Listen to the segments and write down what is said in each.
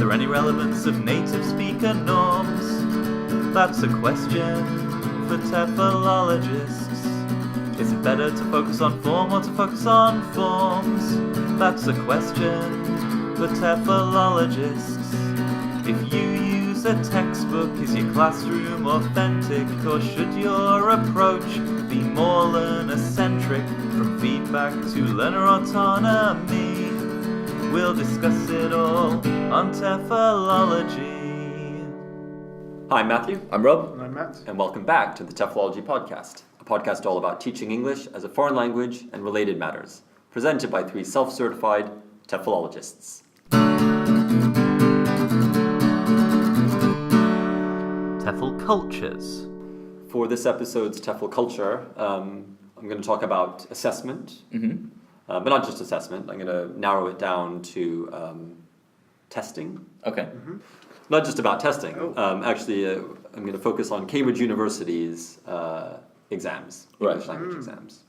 there any relevance of native speaker norms? That's a question for TEFLologists. Is it better to focus on form or to focus on forms? That's a question for TEFLologists. If you use a textbook, is your classroom authentic, or should your approach be more learner-centric? From feedback to learner autonomy, we'll discuss it all on TEFLology. Hi, I'm Matthew. I'm Rob. And I'm Matt. And welcome back to the TEFLology Podcast, a podcast all about teaching English as a foreign language and related matters, presented by three self-certified TEFLologists. TEFL cultures. For this episode's TEFL culture, I'm going to talk about assessment, but not just assessment. I'm going to narrow it down to testing. Okay. Not just about testing. Actually, I'm going to focus on Cambridge University's exams, English language exams.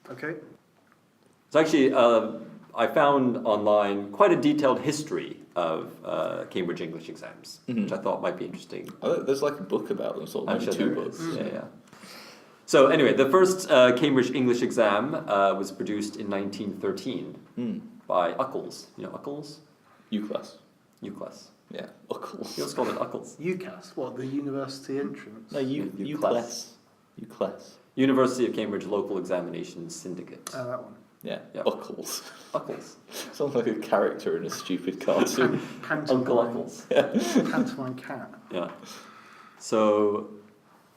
Okay. So actually, I found online quite a detailed history of Cambridge English exams, which I thought might be interesting. Oh, there's like a book about them, sort of I'm like sure two there books. is. Yeah. So anyway, the first Cambridge English exam was produced in 1913 by Uckles. You know Uckles? UClass. UClass. Yeah, Uckles. He was called it Uckles. UCAS, what, the university entrance? No, UClass. UClass. University of Cambridge Local Examinations Syndicate. Oh, that one. Yeah, Yeah. Uckles. Uckles. Sounds like a character in a stupid cartoon. Uncle Uckles. Pantomime cat. Yeah. So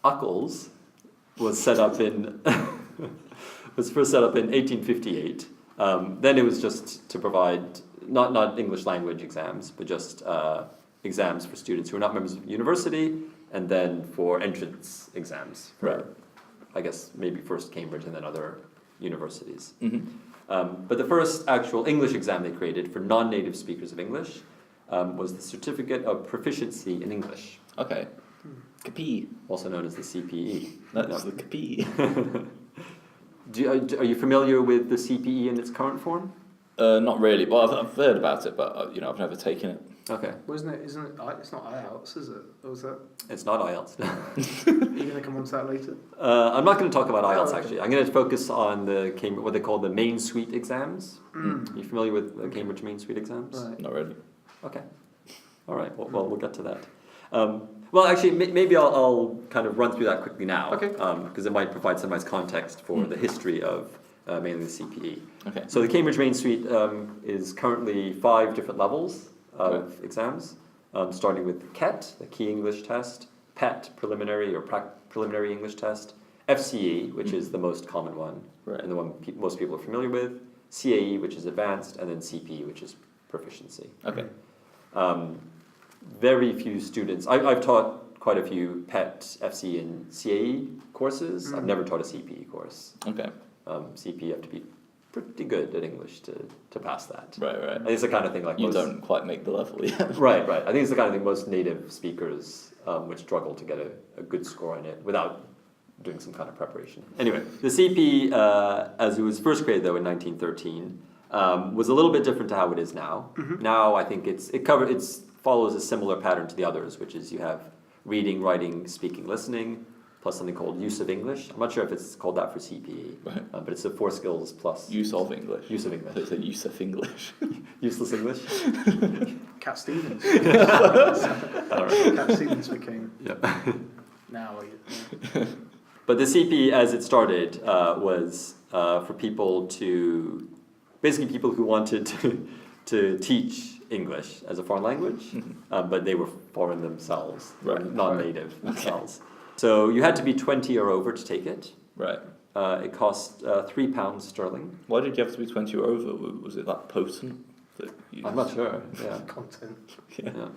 Uckles was set up in was first set up in 1858. Then it was just to provide not English language exams, but just exams for students who are not members of the university, and then for entrance exams for, Right. I guess maybe first Cambridge and then other universities. But the first actual English exam they created for non-native speakers of English was the Certificate of Proficiency in English, Okay. Capee. also known as the CPE. That's No. the Capee. Are you familiar with the CPE in its current form? Not really, but I've heard about it, but I've never taken it. Okay. Well, isn't it, it's not IELTS, is it? Or is that, It's not IELTS. are you going to come on to that later? I'm not going to talk about IELTS, okay. actually. I'm going to focus on what they call the main suite exams. Are you familiar with the Cambridge main suite exams? Right. Not really. Okay. All right. Well, we'll get to that. Well, actually, maybe I'll kind of run through that quickly now. Okay. Because it might provide some nice context for the history of mainly the CPE. Okay. So the Cambridge Main Suite is currently 5 different levels of exams, starting with KET, the Key English Test, PET, Preliminary or Preliminary English Test, FCE, which is the most common one, and the one most people are familiar with, CAE, which is Advanced, and then CPE, which is Proficiency. Okay. Very few students. I've taught quite a few PET, FCE, and CAE courses. I've never taught a CPE course. Okay. CPE, you have to be pretty good at English to pass that. Right. I think it's the kind of thing like You most, don't quite make the level yet. Right. I think it's the kind of thing most native speakers would struggle to get a good score on it without doing some kind of preparation. Anyway, the CPE, as it was first created though in 1913, was a little bit different to how it is now. Now I think it follows a similar pattern to the others, which is you have reading, writing, speaking, listening, plus something called use of English. I'm not sure if it's called that for CPE, but it's the 4 skills plus Use of English. Use of English. It's a use of English. Useless English. Cat Stevens. All right. Cat Stevens became. Yeah. Now. But the CPE, as it started, was for people who wanted to teach English as a foreign language, but they were foreign themselves, non-native themselves. So you had to be 20 or over to take it. Right. It cost £3 sterling. Why did you have to be 20 or over? Was it that potent? I'm not sure. Yeah. Content. Yeah.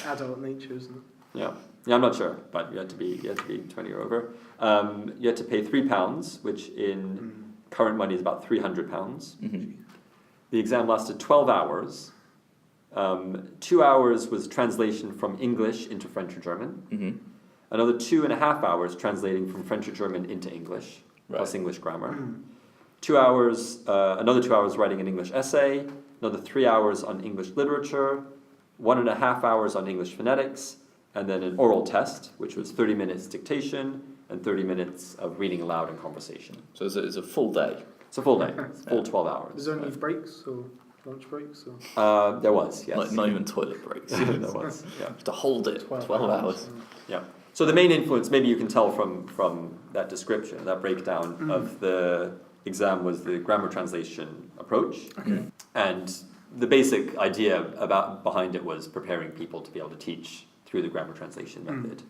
Adult nature, isn't it? Yeah, I'm not sure, but you had to be 20 or over. You had to pay £3, which in current money is about £300. The exam lasted 12 hours. 2 hours was translation from English into French or German. Another 2.5 hours translating from French or German into English, plus English grammar. 2 hours, another 2 hours writing an English essay. Another 3 hours on English literature. 1.5 hours on English phonetics, and then an oral test, which was 30 minutes dictation and 30 minutes of reading aloud and conversation. So it's a full day. It's a full day, it's a full 12 hours. Is there any breaks or lunch breaks? Or? There was, yes. Like not even toilet breaks. There was, yeah. To hold it, 12 hours. Yeah. So the main influence, maybe you can tell from that description, that breakdown of the exam, was the grammar translation approach. Okay. And the basic idea behind it was preparing people to be able to teach through the grammar translation method.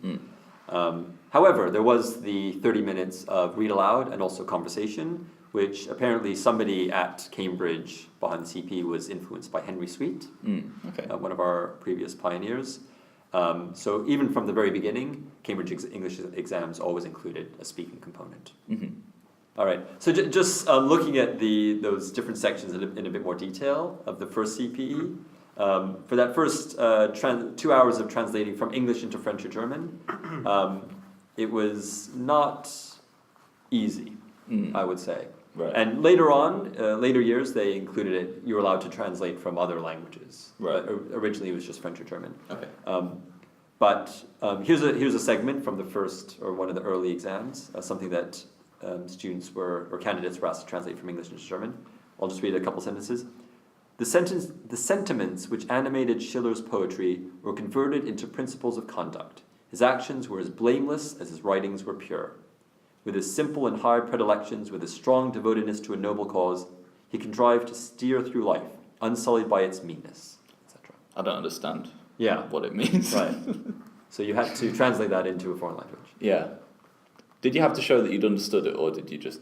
However, there was the 30 minutes of read aloud and also conversation, which apparently somebody at Cambridge behind the CP was influenced by Henry Sweet, one of our previous pioneers. So even from the very beginning, Cambridge English exams always included a speaking component. All right, so just looking at those different sections in a bit more detail of the first CPE, for that first 2 hours of translating from English into French or German, it was not easy, I would say. Right. And later on, later years, they included it. You were allowed to translate from other languages. Right. Originally, it was just French or German. Okay. But here's a segment from the first or one of the early exams, something that students or candidates were asked to translate from English into German. I'll just read a couple sentences. The sentiments which animated Schiller's poetry were converted into principles of conduct. His actions were as blameless as his writings were pure. With his simple and high predilections, with his strong devotedness to a noble cause, he contrived to steer through life, unsullied by its meanness, etc. I don't understand Yeah. what it means. Right. So you had to translate that into a foreign language. Yeah. Did you have to show that you'd understood it, or did you just...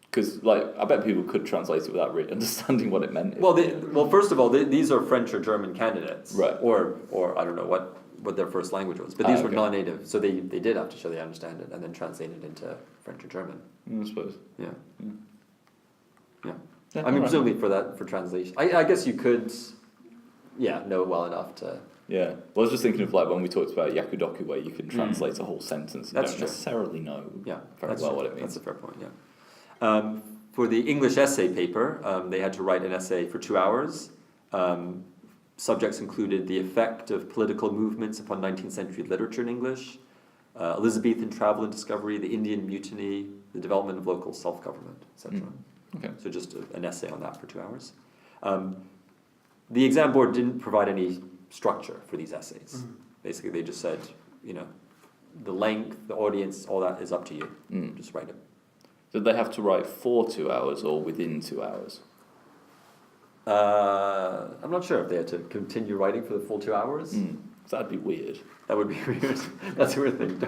Because, I bet people could translate it without really understanding what it meant. Well, first of all, these are French or German candidates. Right. Or I don't know what their first language was. But these were okay. non-native, so they did have to show they understand it and then translate it into French or German. I suppose. Yeah. Yeah, I mean, alright. presumably for translation. I guess you could, know well enough to... Yeah. Well, I was just thinking of when we talked about yakudoku, where you can translate a whole sentence. You That's don't true. necessarily know Yeah, very that's well true. what it means. That's a fair point, yeah. For the English essay paper, they had to write an essay for 2 hours. Subjects included the effect of political movements upon 19th century literature in English, Elizabethan travel and discovery, the Indian Mutiny, the development of local self-government, etc. Okay. So just an essay on that for 2 hours. The exam board didn't provide any structure for these essays. Basically, they just said, the length, the audience, all that is up to you. Just write it. Did they have to write for 2 hours or within 2 hours? I'm not sure if they had to continue writing for the full 2 hours. That'd be weird. That would be weird. That's a weird thing.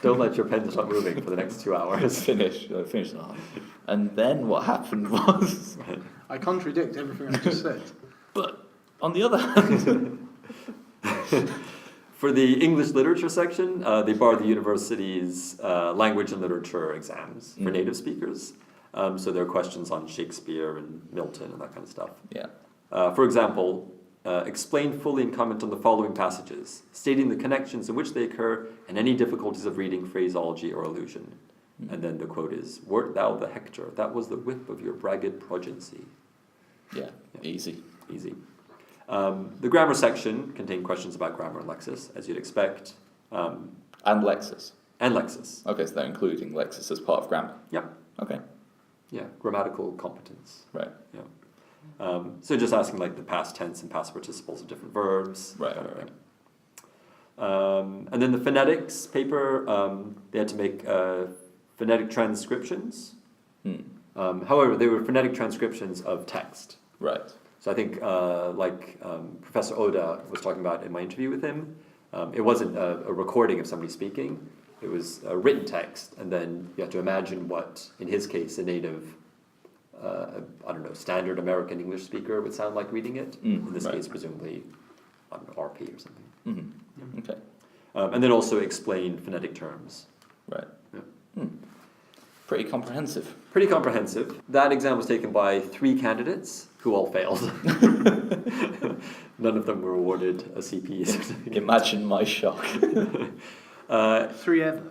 Don't let your pen stop moving for the next 2 hours. Finish the half. And then what happened was... Right. I contradict everything I just said. But on the other hand... For the English literature section, they barred the university's language and literature exams for native speakers. So there are questions on Shakespeare and Milton and that kind of stuff. Yeah. For example, explain fully and comment on the following passages, stating the connections in which they occur and any difficulties of reading phraseology or allusion. And then the quote is, "Wert thou the Hector? That was the whip of your bragged progeny." Yeah, easy. Easy. The grammar section contained questions about grammar and lexis, as you'd expect. And Lexis. And lexis. Okay, so they're including Lexis as part of grammar. Yeah. Okay. Yeah, grammatical competence. Right. Yeah. So just asking the past tense and past participles of different verbs. Right, kind of right, thing. And then the phonetics paper, they had to make phonetic transcriptions. However, they were phonetic transcriptions of text. Right. So I think, Professor Oda was talking about in my interview with him, it wasn't a recording of somebody speaking. It was a written text, and then you have to imagine what, in his case, a native, standard American English speaker would sound like reading it. In this case, presumably, RP or something. Mm-hmm. Okay. And then also explain phonetic terms. Right. Yeah. Pretty comprehensive. Pretty comprehensive. That exam was taken by 3 candidates who all failed. None of them were awarded a CPE certificate. Imagine my shock. 3 ever.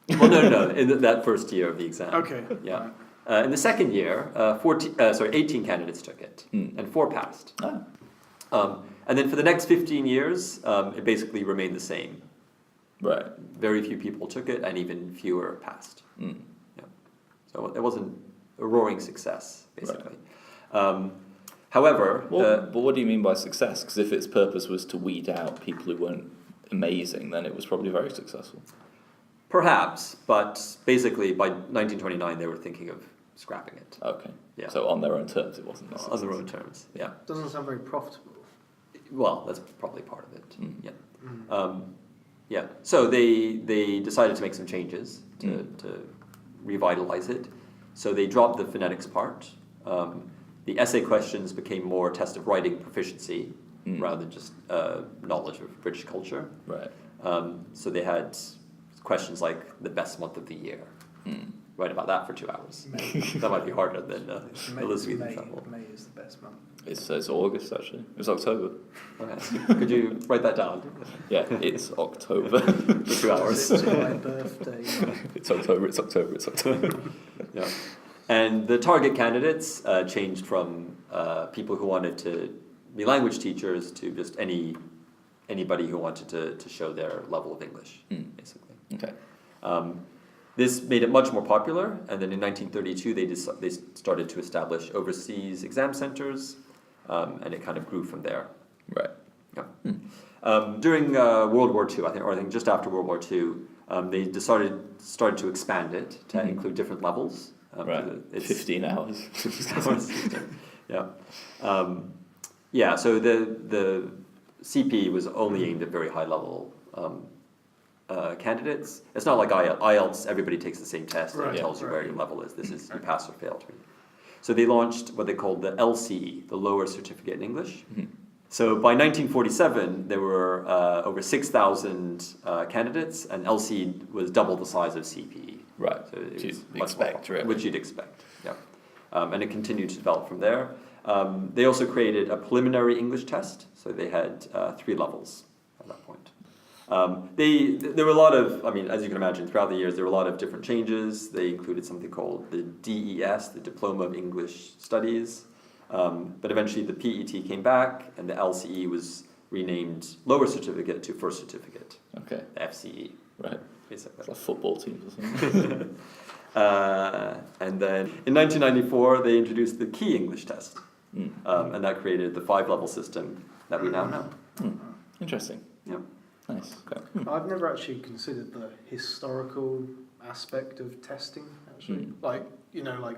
Well, no. In that first year of the exam. Okay. Yeah. In the second year, 18 candidates took it, and 4 passed. Oh. And then for the next 15 years, it basically remained the same. Right. Very few people took it, and even fewer passed. Mm. Yeah. So it wasn't a roaring success, basically. However, But what do you mean by success? Because if its purpose was to weed out people who weren't amazing, then it was probably very successful. perhaps, but basically by 1929 they were thinking of scrapping it. Okay. Yeah. So on their own terms, it wasn't necessary. On their own terms, yeah. Doesn't sound very profitable. Well, that's probably part of it. Mm. Yeah. Mm. Yeah. So they decided to make some changes to revitalize it. So they dropped the phonetics part. The essay questions became more a test of writing proficiency rather than just knowledge of British culture. Right. So they had questions like the best month of the year. Write about that for 2 hours. That might be harder than Elizabethan travel. May is the best month. It's August, actually. It was October. Okay. Could you write that down? Yeah, it's October. For 2 hours. It's my birthday. It's October. Yeah. And the target candidates changed from people who wanted to be language teachers to just anybody who wanted to show their level of English, basically. Okay. This made it much more popular, and then in 1932 they started to establish overseas exam centers, and it kind of grew from there. Right. Yeah. During World War II, I think just after World War II, they started to expand it to include different levels. Right. It's 15 hours. Yeah. Yeah. So the CP was only aimed at very high level candidates. It's not like IELTS. Everybody takes the same test and it tells you where your level is. This is you pass or fail. So they launched what they called the LCE, the Lower Certificate in English. So by 1947, there were over 6,000 candidates, and LCE was double the size of CPE. Right. So it Which was you'd much expect, more, really. which you'd expect, yeah. And it continued to develop from there. They also created a preliminary English test, so they had 3 levels at that point. There were a lot of, as you can imagine, throughout the years, there were a lot of different changes. They included something called the DES, the Diploma of English Studies. But eventually the PET came back, and the LCE was renamed Lower Certificate to First Certificate, Okay. the FCE, Right. basically. It's like football teams or something. And then in 1994, they introduced the Key English Test, and that created the 5-level system that we now know. Interesting. Yeah. Nice. Okay. I've never actually considered the historical aspect of testing, actually. Like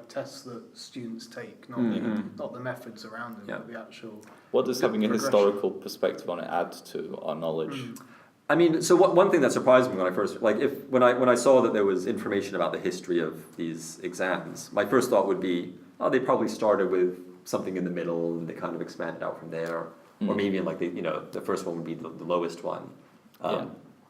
tests that students take, not the methods around them, but the actual What does having a progression. historical perspective on it add to our knowledge? So one thing that surprised me when I first, when I saw that there was information about the history of these exams, my first thought would be, they probably started with something in the middle and they kind of expanded out from there, or maybe the first one would be the lowest one.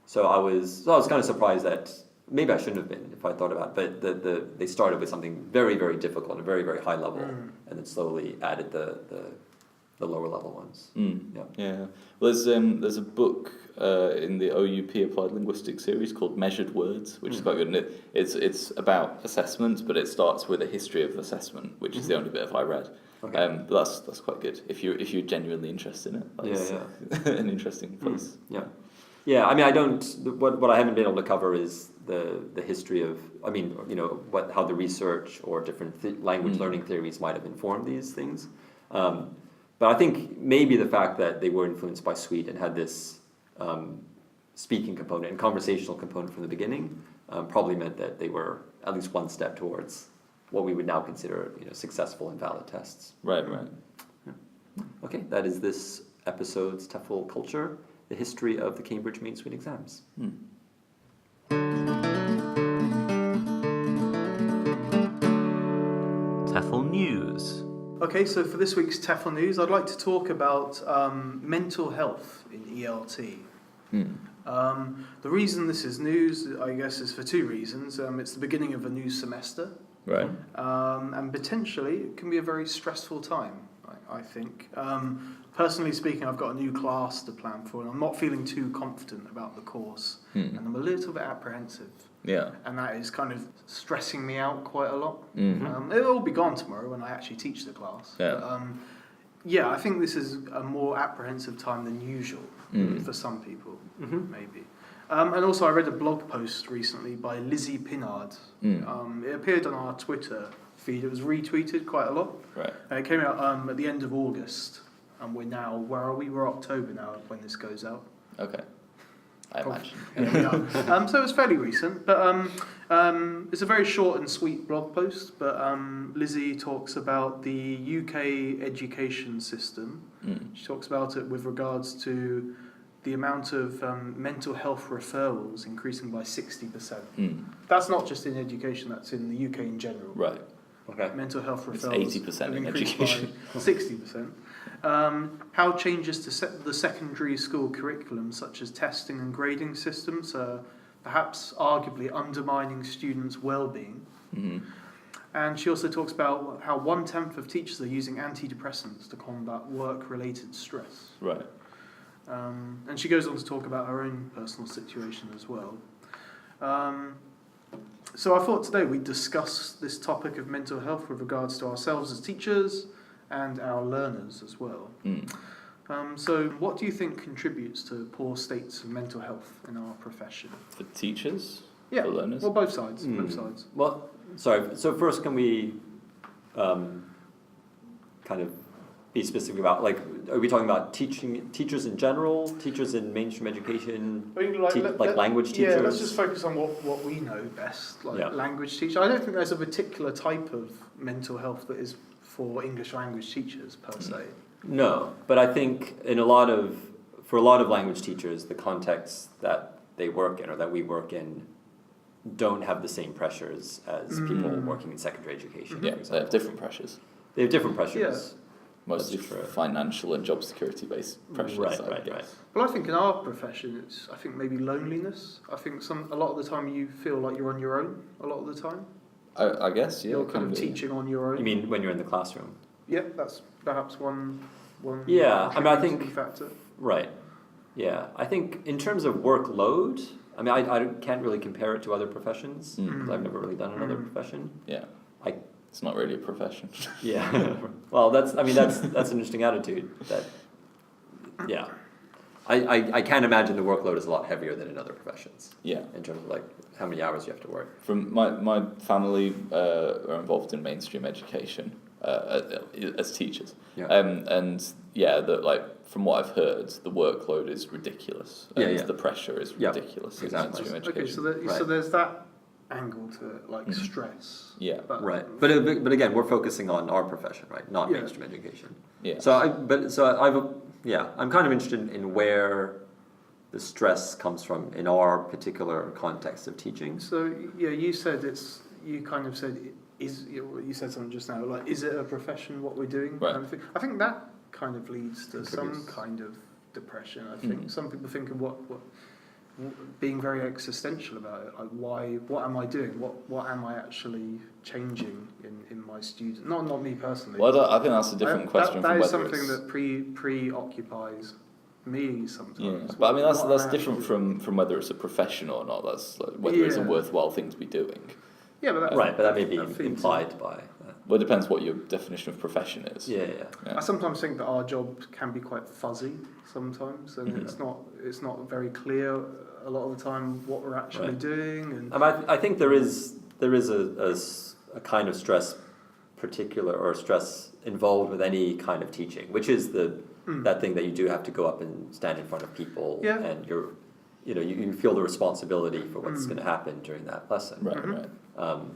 So I was kind of surprised that maybe I shouldn't have been if I thought about it, but they started with something very, very difficult and very, very high level, and then slowly added the lower level ones. Yeah. Well, there's a book in the OUP Applied Linguistics series called Measured Words, which is quite good. And it's about assessment, but it starts with a history of assessment, which is the only bit I read. Okay. But that's quite good if you're genuinely interested in it. That's an interesting place. Yeah. Yeah, I don't. What I haven't been able to cover is the history of. How the research or different language learning theories might have informed these things. But I think maybe the fact that they were influenced by Sweden had this speaking component and conversational component from the beginning probably meant that they were at least one step towards what we would now consider successful and valid tests. Right. Yeah. Okay, that is this episode's TEFL Culture. The history of the Cambridge Main Suite exams. TEFL News. Okay, so for this week's TEFL News, I'd like to talk about mental health in ELT. The reason this is news, I guess, is for 2 reasons. It's the beginning of a new semester. Right. And potentially it can be a very stressful time, I think. Personally speaking, I've got a new class to plan for, and I'm not feeling too confident about the course, and I'm a little bit apprehensive. Yeah. And that is kind of stressing me out quite a lot. It'll all be gone tomorrow when I actually teach the class. Yeah. But, Yeah, I think this is a more apprehensive time than usual for some people, maybe. And also I read a blog post recently by Lizzie Pinard. It appeared on our Twitter feed. It was retweeted quite a lot. Right. It came out at the end of August. And we're now, where are we? We're October now when this goes out. Okay. I imagine. Yeah. So it was fairly recent, but it's a very short and sweet blog post. But Lizzie talks about the UK education system. She talks about it with regards to the amount of mental health referrals increasing by 60%. That's not just in education; that's in the UK in general. Right. Okay. Mental health It's referrals 80% have in increased education. by 60%. How changes to the secondary school curriculum, such as testing and grading systems, are perhaps arguably undermining students' well-being. And she also talks about how 1/10 of teachers are using antidepressants to combat work-related stress. Right. And she goes on to talk about her own personal situation as well. So I thought today we'd discuss this topic of mental health with regards to ourselves as teachers and our learners as well. So what do you think contributes to poor states of mental health in our profession? For teachers? Yeah, For learners? well, both sides. Both sides. Well, sorry. So first, can we kind of be specific about, like, are we talking about teachers in general, teachers in mainstream education, I mean, language teachers? Yeah, let's just focus on what we know best, like language teachers. I don't think there's a particular type of mental health that is for English language teachers per se. No, but I think for a lot of language teachers, the contexts that they work in or that we work in don't have the same pressures as people working in secondary education. Yeah, they have different pressures. They have different pressures. Mostly financial and job security based pressures. Right. Well, I think in our profession, it's maybe loneliness. I think a lot of the time you feel like you're on your own. A lot of the time. I guess, yeah. You're kind of teaching on your own. You mean when you're in the classroom? Yeah, that's perhaps one. Yeah, I mean, I think factor. Right. Yeah, I think in terms of workload, I mean, I can't really compare it to other professions because I've never really done another profession. Yeah. It's not really a profession. Yeah. Well, that's an interesting attitude. I can't imagine the workload is a lot heavier than in other professions. Yeah. In terms of like how many hours you have to work. From my family are involved in mainstream education as teachers. Yeah. And yeah, from what I've heard, the workload is ridiculous. And the pressure is ridiculous in mainstream education. Okay, so there's that angle to it, like stress. Yeah. But again, we're focusing on our profession, right? Not mainstream education. Yeah. I'm kind of interested in where the stress comes from in our particular context of teaching. So you said you said something just now, like, is it a profession what we're doing? Right. Kind of thing. I think that kind of leads to some kind of depression. I think some people think of what being very existential about it, like what am I doing? What am I actually changing in my student? Not me personally. Well, I think that's a different question. That from is whether something that preoccupies me sometimes. Yeah, but I mean that's different from whether it's a profession or not. That's like whether it's a worthwhile thing to be doing. Yeah, but but that may be implied by that. Well, it depends what your definition of profession is. Yeah. I sometimes think that our job can be quite fuzzy sometimes, and it's not very clear a lot of the time what we're actually doing. And I think there is a kind of stress stress involved with any kind of teaching, which is that thing that you do have to go up and stand in front of people, and you feel the responsibility for what's going to happen during that lesson. Right.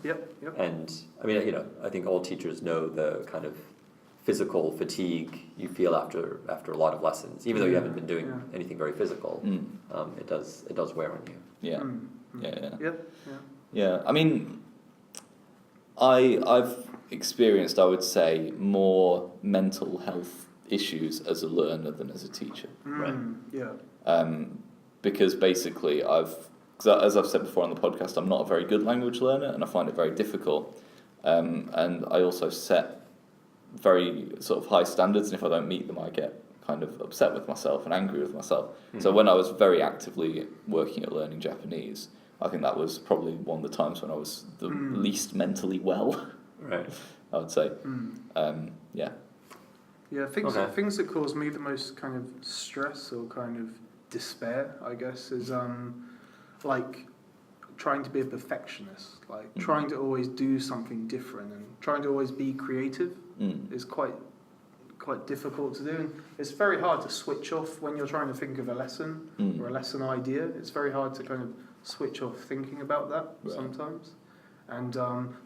Yep. And I mean, I think all teachers know the kind of physical fatigue you feel after a lot of lessons, even though you haven't been doing anything very physical. It does wear on you. Yeah. Yeah. I mean, I've experienced, I would say, more mental health issues as a learner than as a teacher. Right. Yeah. Because basically as I've said before on the podcast, I'm not a very good language learner and I find it very difficult. And I also set very sort of high standards, and if I don't meet them, I get kind of upset with myself and angry with myself. So when I was very actively working at learning Japanese, I think that was probably one of the times when I was the least mentally well. Right. I would say. Yeah. Yeah, things Okay. things that cause me the most kind of stress or kind of despair, I guess, is like trying to be a perfectionist, like trying to always do something different and trying to always be creative is quite difficult to do. And it's very hard to switch off when you're trying to think of a lesson or a lesson idea. It's very hard to kind of switch off thinking about that sometimes. And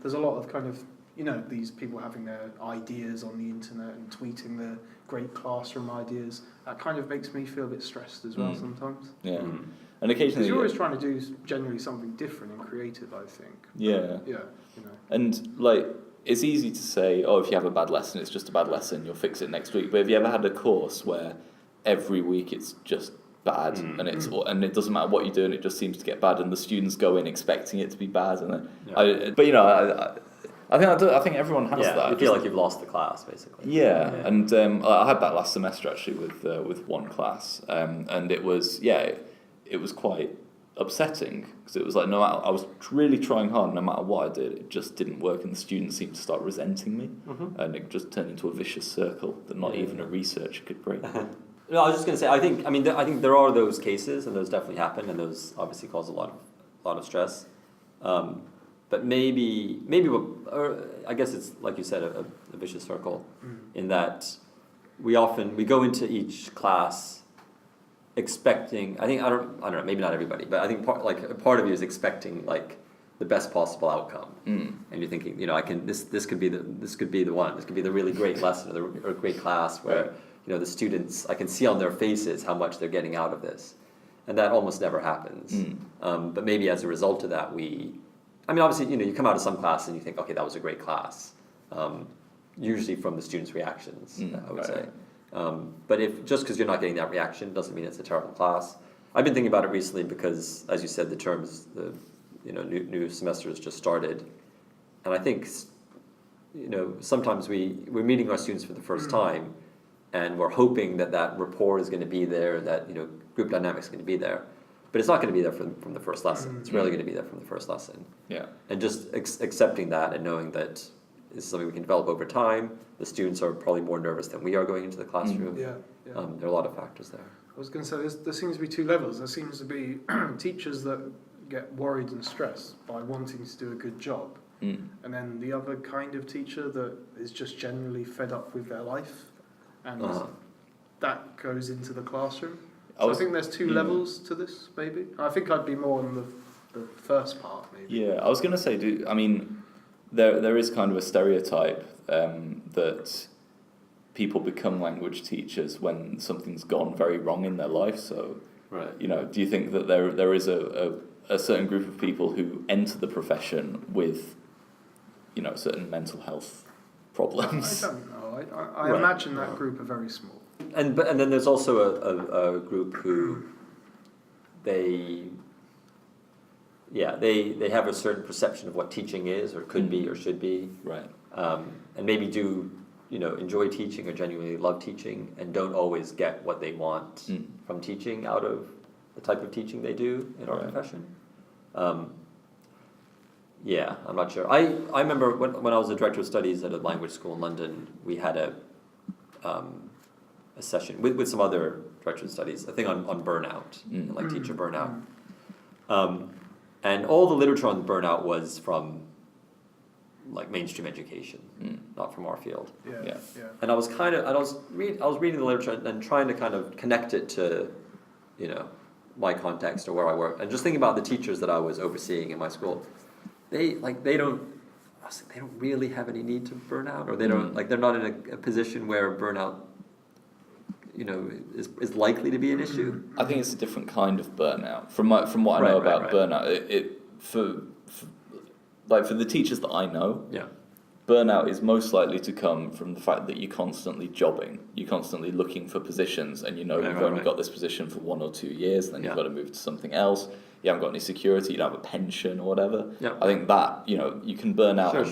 there's a lot of kind of, you know, these people having their ideas on the internet and tweeting their great classroom ideas. That kind of makes me feel a bit stressed as well sometimes. Yeah. And Because occasionally you're always trying to do generally something different and creative, I think. Yeah. Yeah, you know. And like, it's easy to say, oh, if you have a bad lesson, it's just a bad lesson, you'll fix it next week. But have you ever had a course where every week it's just bad and and it doesn't matter what you do and it just seems to get bad and the students go in expecting it to be bad and then, but you know, I think everyone has that. You feel like you've lost the class, basically. Yeah. And I had that last semester actually with one class, and it was quite upsetting because it was like I was really trying hard, no matter what I did, it just didn't work, and the students seemed to start resenting me, and it just turned into a vicious circle that not even a researcher could break. No, I was just going to say, I think there are those cases, and those definitely happen, and those obviously cause a lot of stress. But maybe, I guess it's like you said, a vicious circle, in that we go into each class expecting. I don't know, maybe not everybody, but I think part of you is expecting like the best possible outcome, and you're thinking, you know, this could be the one. This could be the really great lesson or great class where. You know, the students, I can see on their faces how much they're getting out of this. And that almost never happens. But maybe as a result of that, obviously, you know, you come out of some class and you think, okay, that was a great class. Usually from the students' reactions, I would say. But just because you're not getting that reaction doesn't mean it's a terrible class. I've been thinking about it recently because, as you said, new semester has just started. And I think, you know, sometimes we're meeting our students for the first time, and we're hoping that rapport is going to be there, that, you know, group dynamics is going to be there. But it's not going to be there from the first lesson. It's rarely going to be there from the first lesson. Yeah. And just accepting that and knowing that this is something we can develop over time. The students are probably more nervous than we are going into the classroom. Yeah. There are a lot of factors there. I was going to say, there seems to be two levels. There seems to be teachers that get worried and stressed by wanting to do a good job. And then the other kind of teacher that is just generally fed up with their life. And that goes into the classroom. So I think there's two levels to this, maybe. I think I'd be more on the first part, maybe. Yeah, I was going to say, there is kind of a stereotype that people become language teachers when something's gone very wrong in their life. So, you know, do you think that there is a certain group of people who enter the profession with, you know, certain mental health problems? I don't know. I imagine that group are very small. And then there's also a group who they have a certain perception of what teaching is or could be or should be. Right. And maybe do, you know, enjoy teaching or genuinely love teaching and don't always get what they want from teaching out of the type of teaching they do in our profession. Yeah, I'm not sure. I remember when I was a director of studies at a language school in London, we had a session with some other director of studies, a thing on burnout, and like teacher burnout. And all the literature on burnout was from like mainstream education, not from our field. Yeah. And I was reading the literature and trying to kind of connect it to, you know, my context or where I work, and just thinking about the teachers that I was overseeing in my school. They don't really have any need to burn out, or they're not in a position where burnout, you know, is likely to be an issue. I think it's a different kind of burnout. From what I know about burnout, for the teachers that I know, burnout is most likely to come from the fact that you're constantly jobbing, you're constantly looking for positions, and you know you've only got this position for 1 or 2 years, and then you've got to move to something else. You haven't got any security, you don't have a pension or whatever. I think that, you know, you can burn out on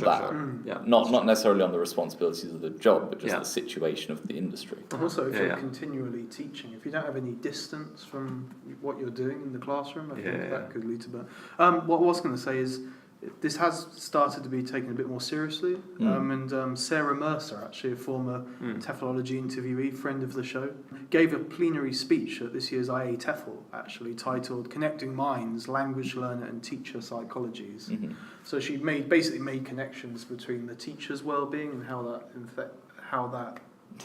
that. Not necessarily on the responsibilities of the job, but just the situation of the industry. Also, if you're continually teaching, if you don't have any distance from what you're doing in the classroom, I think that could lead to burn. What I was going to say is, this has started to be taken a bit more seriously. And Sarah Mercer, actually a former TEFLology interviewee, friend of the show, gave a plenary speech at this year's IATEFL, actually titled "Connecting Minds: Language Learner and Teacher Psychologies." So she basically made connections between the teacher's well-being and how that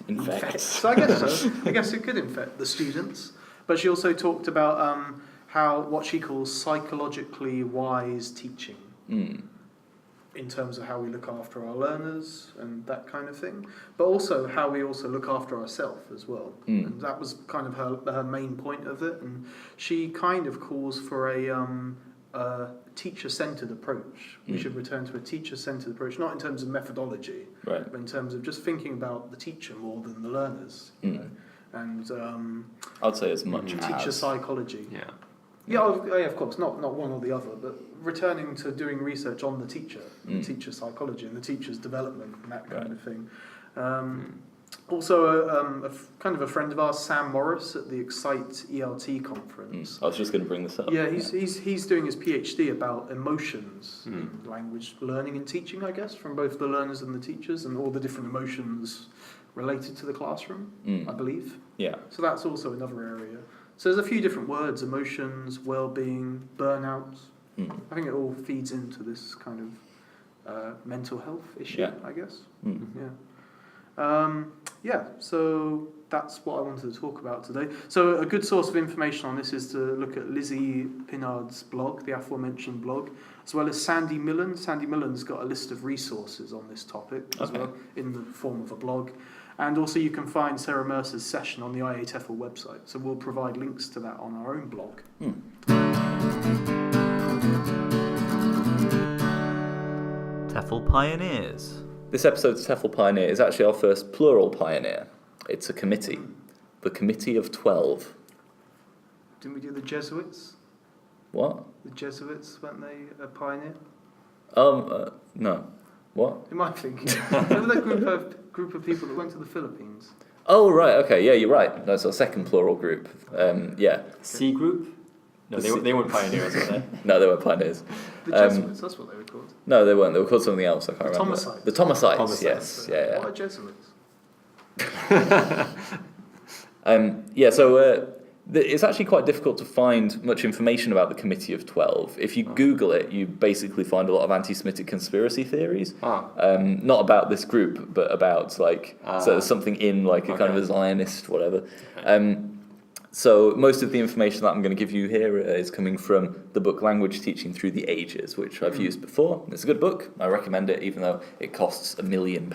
infects. So I guess it could infect the students. But she also talked about what she calls psychologically wise teaching. In terms of how we look after our learners and that kind of thing, but also how we also look after ourselves as well. And that was kind of her main point of it. And she kind of calls for a teacher-centered approach. We should return to a teacher-centered approach, not in terms of methodology, but in terms of just thinking about the teacher more than the learners. You know? And I'd say as much teacher as psychology. Yeah, of course, not one or the other, but returning to doing research on the teacher, teacher psychology, and the teacher's development and that kind of thing. Also, kind of a friend of ours, Sam Morris, at the Excite ELT conference. I was just going to bring this up. Yeah, he's doing his PhD about emotions in language learning and teaching, I guess, from both the learners and the teachers, and all the different emotions related to the classroom, I believe. Yeah. So that's also another area. So there's a few different words: emotions, well-being, burnout. I think it all feeds into this kind of mental health issue, I guess. So that's what I wanted to talk about today. So a good source of information on this is to look at Lizzie Pinard's blog, the aforementioned blog, as well as Sandy Millin. Sandy Millin's got a list of resources on this topic as well, in the form of a blog. And also you can find Sarah Mercer's session on the IATEFL website. So we'll provide links to that on our own blog. TEFL Pioneers. This episode's TEFL Pioneer is actually our first plural pioneer. It's a committee. The Committee of 12. Didn't we do the Jesuits? What? The Jesuits, weren't they a pioneer? No. What? Am I thinking? Remember that group of people that went to the Philippines? Oh, right, okay, yeah, you're right. That's our second plural group. C group? No, they weren't pioneers, were they? No, they weren't pioneers. The Jesuits, that's what they were called. No, they weren't. They were called something else, I can't remember. Thomasites. The Thomasites, yes. Yeah. What are Jesuits? It's actually quite difficult to find much information about the Committee of 12. If you Google it, you basically find a lot of anti-Semitic conspiracy theories. Not about this group, but about so there's something in a kind of a Zionist whatever. So most of the information that I'm going to give you here is coming from the book Language Teaching Through the Ages, which I've used before. It's a good book. I recommend it, even though it costs £1 million.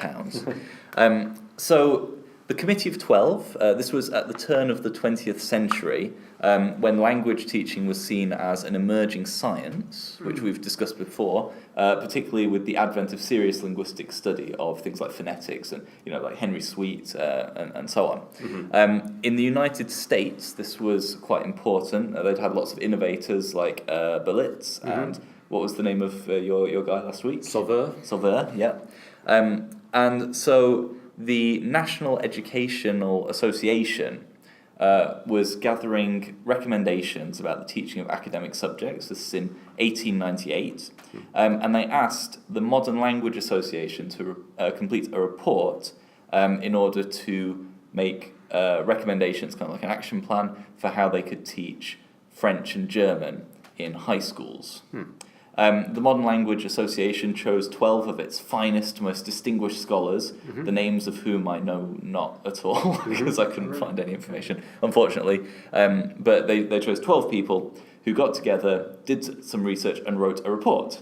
So the Committee of 12, this was at the turn of the 20th century, when language teaching was seen as an emerging science, which we've discussed before, particularly with the advent of serious linguistic study of things like phonetics and like Henry Sweet and so on. In the United States, this was quite important. They'd had lots of innovators like Berlitz and what was the name of your guy last week? Sauveur, yeah. And so the National Educational Association was gathering recommendations about the teaching of academic subjects. This is in 1898. And they asked the Modern Language Association to complete a report in order to make recommendations, kind of like an action plan, for how they could teach French and German in high schools. The Modern Language Association chose 12 of its finest, most distinguished scholars, the names of whom I know not at all, because I couldn't find any information, unfortunately. But they chose 12 people who got together, did some research, and wrote a report.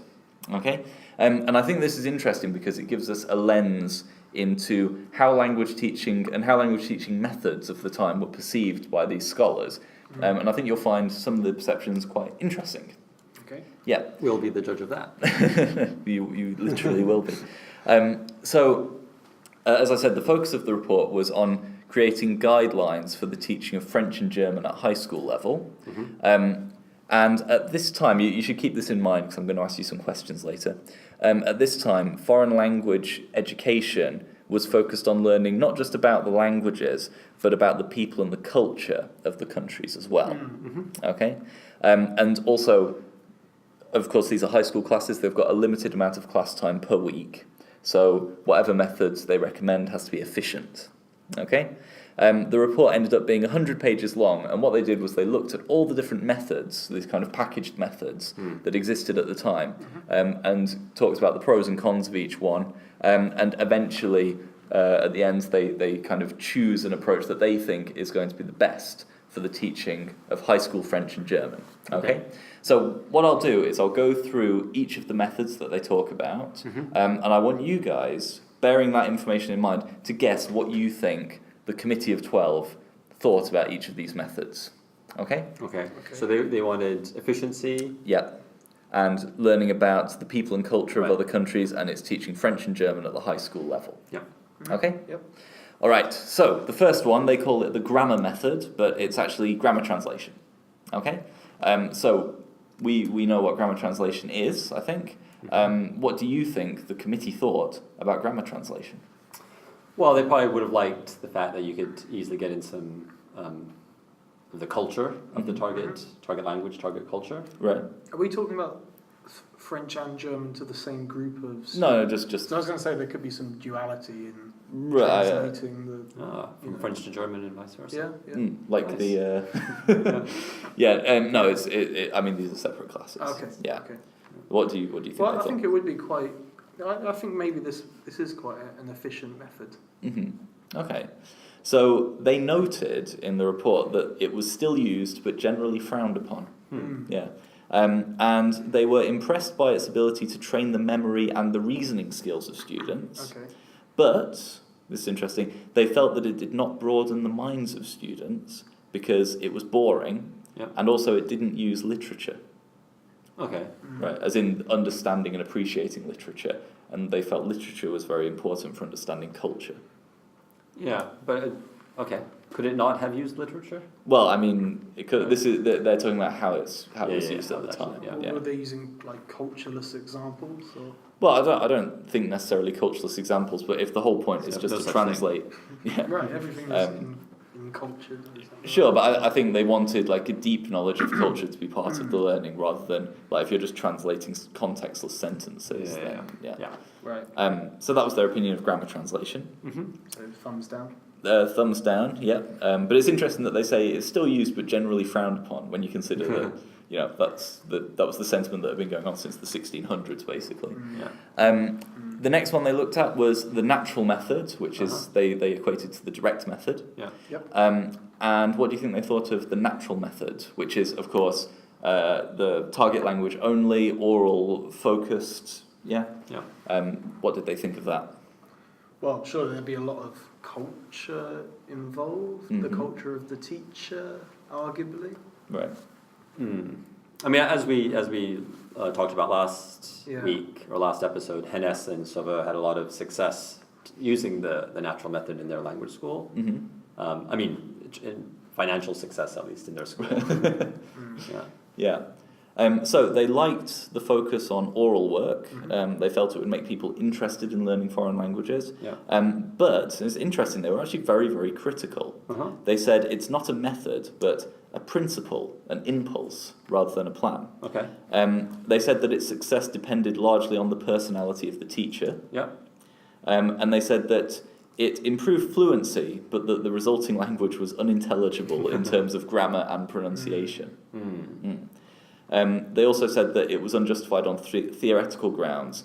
Okay? And I think this is interesting because it gives us a lens into how language teaching and how language teaching methods of the time were perceived by these scholars. And I think you'll find some of the perceptions quite interesting. Okay. Yeah, we'll be the judge of that. You literally will be. As I said, the focus of the report was on creating guidelines for the teaching of French and German at high school level. And at this time, you should keep this in mind because I'm going to ask you some questions later. At this time, foreign language education was focused on learning not just about the languages, but about the people and the culture of the countries as well. Okay, and also of course, these are high school classes. They've got a limited amount of class time per week. So whatever methods they recommend has to be efficient. Okay? The report ended up being 100 pages long, and what they did was they looked at all the different methods, these kind of packaged methods that existed at the time, and talked about the pros and cons of each one, and eventually, at the end, they kind of choose an approach that they think is going to be the best for the teaching of high school French and German. Okay? So what I'll do is I'll go through each of the methods that they talk about, and I want you guys, bearing that information in mind, to guess what you think the Committee of 12 thought about each of these methods. Okay? Okay. So they wanted efficiency. Yeah. And learning about the people and culture of Right. other countries, and it's teaching French and German at the high school level. Yeah. Okay? Yep. All right. So the first one, they call it the grammar method, but it's actually grammar translation. Okay? So we know what grammar translation is, I think. What do you think the committee thought about grammar translation? Well, they probably would have liked the fact that you could easily get in some of the culture of the target language, target culture. Right. Are we talking about French and German to the same group of students? No, just So I was going to say there could be some duality in right. translating the... From French to German and vice versa. Yeah. Like Nice. the no, it's I mean these are separate classes. Okay. Yeah. Okay. What do you think? Well, they I thought? think it would be quite... I think maybe this is quite an efficient method. Okay. So they noted in the report that it was still used but generally frowned upon. Yeah. And they were impressed by its ability to train the memory and the reasoning skills of students. Okay. But, this is interesting, they felt that it did not broaden the minds of students because it was boring, and also it didn't use literature. Okay. Right, as in understanding and appreciating literature, and they felt literature was very important for understanding culture. Yeah, but okay. Could it not have used literature? Well, I mean, it could, they're talking about how it was used at the actually, time. yeah. Were they using like cultureless examples? Or? Well, I don't think necessarily cultureless examples, but if the whole point is just no to such translate, Right, everything is in culture. Sure, but I think they wanted like a deep knowledge of culture to be part of the learning, rather than like if you're just translating contextless sentences. Yeah. Right. So that was their opinion of grammar translation. So thumbs down. Thumbs down, yeah. But it's interesting that they say it's still used but generally frowned upon when you consider that, that was the sentiment that had been going on since the 1600s, basically. The next one they looked at was the natural method, which is they equated to the direct method. Yeah. Yep. And what do you think they thought of the natural method, which is, of course, the target language only, oral focused, yeah? What did they think of that? Well, surely there'd be a lot of culture involved. The culture of the teacher, arguably. Right. I mean, as we talked about last Yeah. week or last episode, Hennes and Sauveur had a lot of success using the natural method in their language school. I mean, in financial success, at least in their school. Yeah. So they liked the focus on oral work. They felt it would make people interested in learning foreign languages. But it's interesting, they were actually very, very critical. They said it's not a method, but a principle, an impulse, rather than a plan. Okay. They said that its success depended largely on the personality of the teacher. And they said that it improved fluency, but that the resulting language was unintelligible in terms of grammar and pronunciation. They also said that it was unjustified on theoretical grounds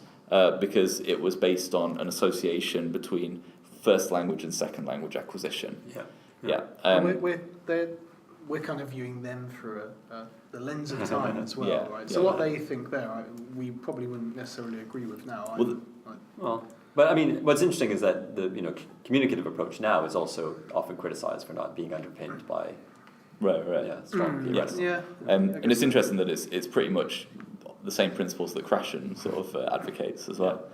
because it was based on an association between first language and second language acquisition. We're kind of viewing them through the lens of time as well, right? So what they think there, we probably wouldn't necessarily agree with now. But I mean, what's interesting is that the communicative approach now is also often criticized for not being underpinned by strong theories. And it's interesting that it's pretty much the same principles that Krashen sort of advocates as well.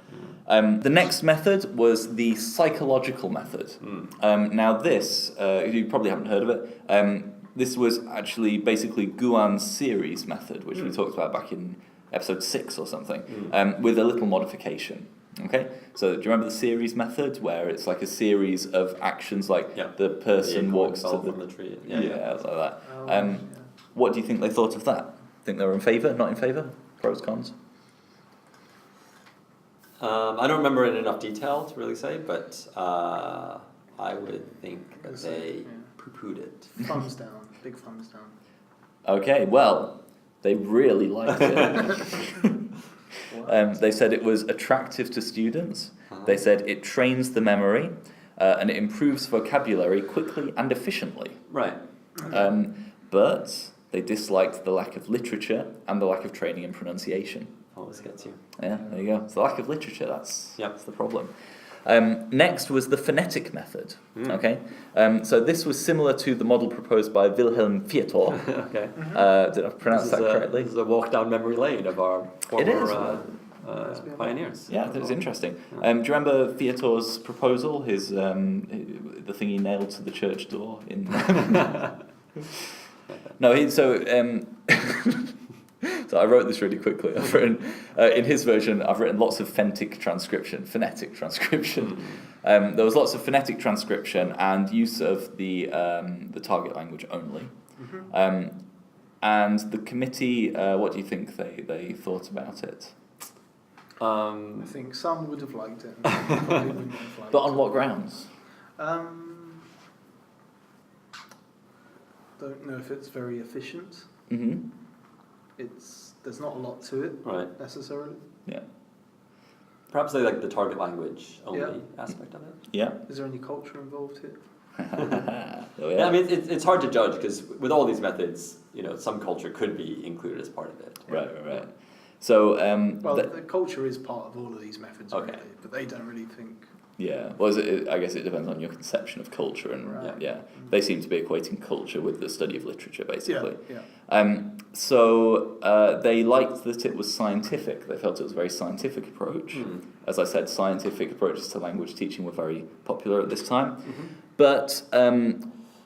The next method was the psychological method. Now this, you probably haven't heard of it, this was actually basically Guan's series method, which we talked about back in episode 6 or something, with a little modification. Okay, so do you remember the series method, where it's like a series of actions, like the person walks to the tree, like that. What do you think they thought of that? Think they were in favour, not in favour? Pros, cons? I don't remember in enough detail to really say, but I would think that they poo-pooed it. Thumbs down, big thumbs down. Okay, well, they really liked it. They said it was attractive to students. They said it trains the memory and it improves vocabulary quickly and efficiently. Right. But they disliked the lack of literature and the lack of training in pronunciation. Always gets you. Yeah, there you go. It's the lack of literature, that's the problem. Next was the phonetic method. Okay, so this was similar to the model proposed by Wilhelm Viator. Okay. Did I pronounce that correctly? This is a walk down memory lane of our former pioneers. Yeah, that was interesting. Do you remember Viator's proposal? His the thing he nailed to the church door in. No, so I wrote this really quickly. I've written, in his version, I've written lots of phonetic transcription. There was lots of phonetic transcription and use of the target language only. And the committee, what do you think they thought about it? I think some would have liked it. And some probably wouldn't have liked But on what grounds? Don't know if it's very efficient. Mm-hmm. There's not a lot to it, Right. necessarily. Yeah. Perhaps they like the target language only aspect of it. Yeah. Is there any culture involved here? Oh, Yeah, I mean, it's hard to judge because with all these methods, some culture could be included as part of it. Right. So, the culture is part of all of these methods, Okay. really, but they don't really think. yeah. Well, I guess it depends on your conception of culture, and Right. they seem to be equating culture with the study of literature, basically. Yeah. So they liked that it was scientific. They felt it was a very scientific approach. As I said, scientific approaches to language teaching were very popular at this time. But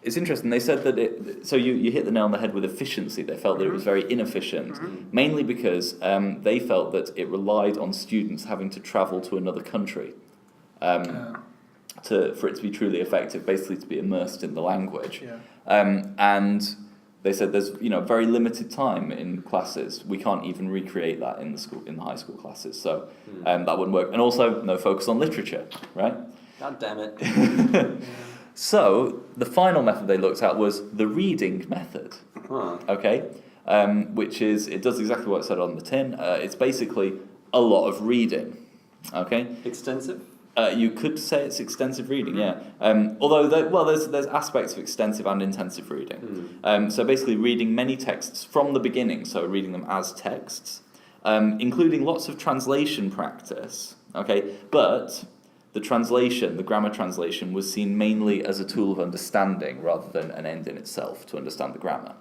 it's interesting. They said that so you hit the nail on the head with efficiency. They felt that it was very inefficient, mainly because they felt that it relied on students having to travel to another country for it to be truly effective, basically to be immersed in the language. And they said there's very limited time in classes. We can't even recreate that in the high school classes. So that wouldn't work. And also no focus on literature, right? God damn it. So the final method they looked at was the reading method. Okay, which it does exactly what it said on the tin. It's basically a lot of reading. Okay. Extensive? You could say it's extensive reading, yeah. Although there's aspects of extensive and intensive reading. So basically reading many texts from the beginning, so reading them as texts, including lots of translation practice. Okay, but the grammar translation, was seen mainly as a tool of understanding rather than an end in itself to understand the grammar.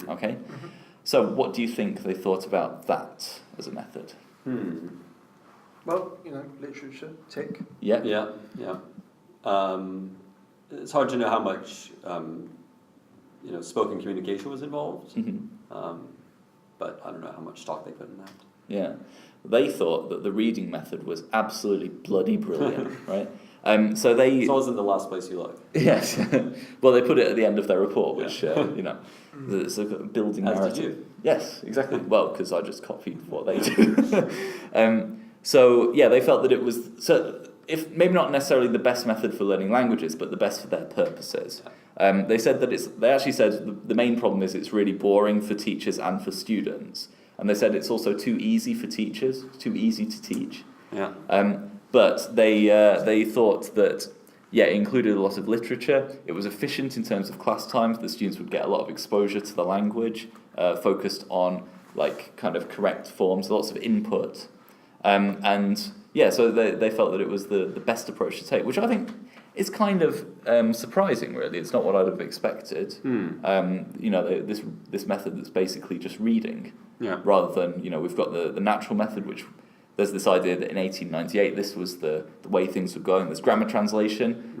Okay, so what do you think they thought about that as a method? Well, literature, tick. Yeah. It's hard to know how much spoken communication was involved, but I don't know how much stock they put in that. Yeah, they thought that the reading method was absolutely bloody brilliant, right? So they. It's always in the last place you look. Yes, well, they put it at the end of their report, which it's a building As narrative. did you. Yes, exactly. Well, because I just copied what they do. So yeah, they felt that it was if maybe not necessarily the best method for learning languages, but the best for their purposes. They said that they actually said the main problem is it's really boring for teachers and for students. And they said it's also too easy for teachers, too easy to teach. Yeah. But they thought that, it included a lot of literature. It was efficient in terms of class times. The students would get a lot of exposure to the language, focused on kind of correct forms, lots of input. So they felt that it was the best approach to take, which I think is kind of surprising, really. It's not what I'd have expected. This method that's basically just reading. Yeah. Rather than, we've got the natural method, which there's this idea that in 1898 this was the way things were going. There's grammar translation,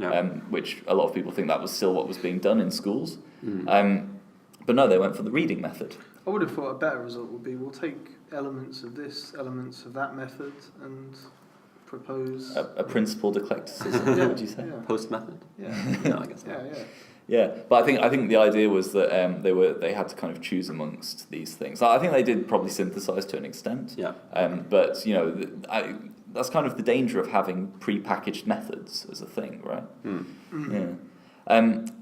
which a lot of people think that was still what was being done in schools. But no, they went for the reading method. I would have thought a better result would be we'll take elements of this, elements of that method, and propose A principled eclecticism, would you say? Yeah. Post method? Yeah. No, I guess not. Yeah. Yeah, but I think the idea was that they had to kind of choose amongst these things. I think they did probably synthesize to an extent. Yeah. But that's kind of the danger of having pre-packaged methods as a thing, right? Yeah.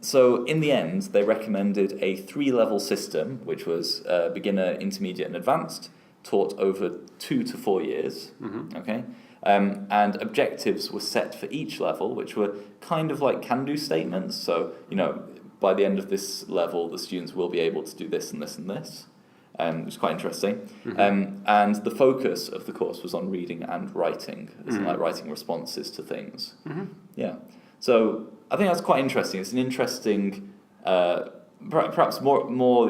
So in the end, they recommended a 3-level system, which was beginner, intermediate, and advanced, taught over 2 to 4 years. Okay. And objectives were set for each level, which were kind of like can-do statements. So, by the end of this level, the students will be able to do this and this and this. Which is quite interesting. And the focus of the course was on reading and writing, like writing responses to things. Yeah. So I think that's quite interesting. It's an interesting, perhaps more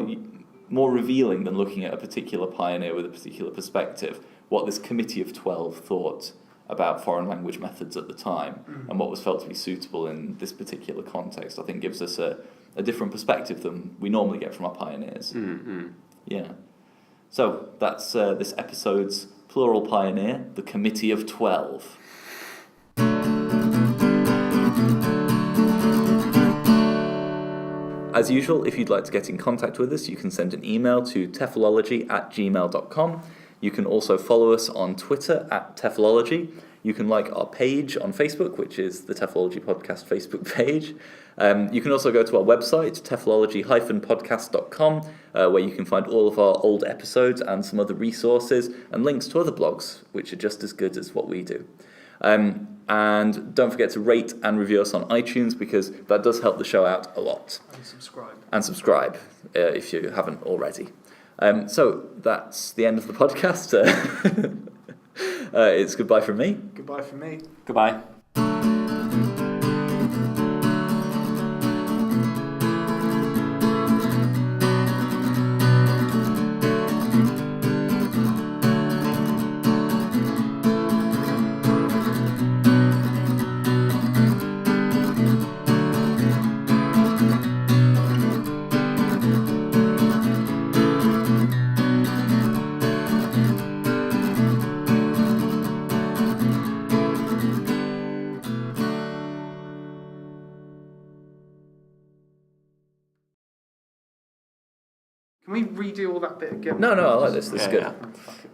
revealing than looking at a particular pioneer with a particular perspective, what this committee of 12 thought about foreign language methods at the time and what was felt to be suitable in this particular context, I think gives us a different perspective than we normally get from our pioneers. Yeah. So that's this episode's plural pioneer, the Committee of 12. As usual, if you'd like to get in contact with us, you can send an email to TEFLology@gmail.com. You can also follow us on Twitter @TEFLology. You can like our page on Facebook, which is the TEFLology Podcast Facebook page. You can also go to our website, TEFLology-podcast.com, where you can find all of our old episodes and some other resources and links to other blogs, which are just as good as what we do. And don't forget to rate and review us on iTunes, because that does help the show out a lot. And subscribe if you haven't already. So that's the end of the podcast. It's goodbye from me. Goodbye from me. Goodbye. Can we redo all that bit again? No, I like this. This is good. Yeah. Oh, fuck it.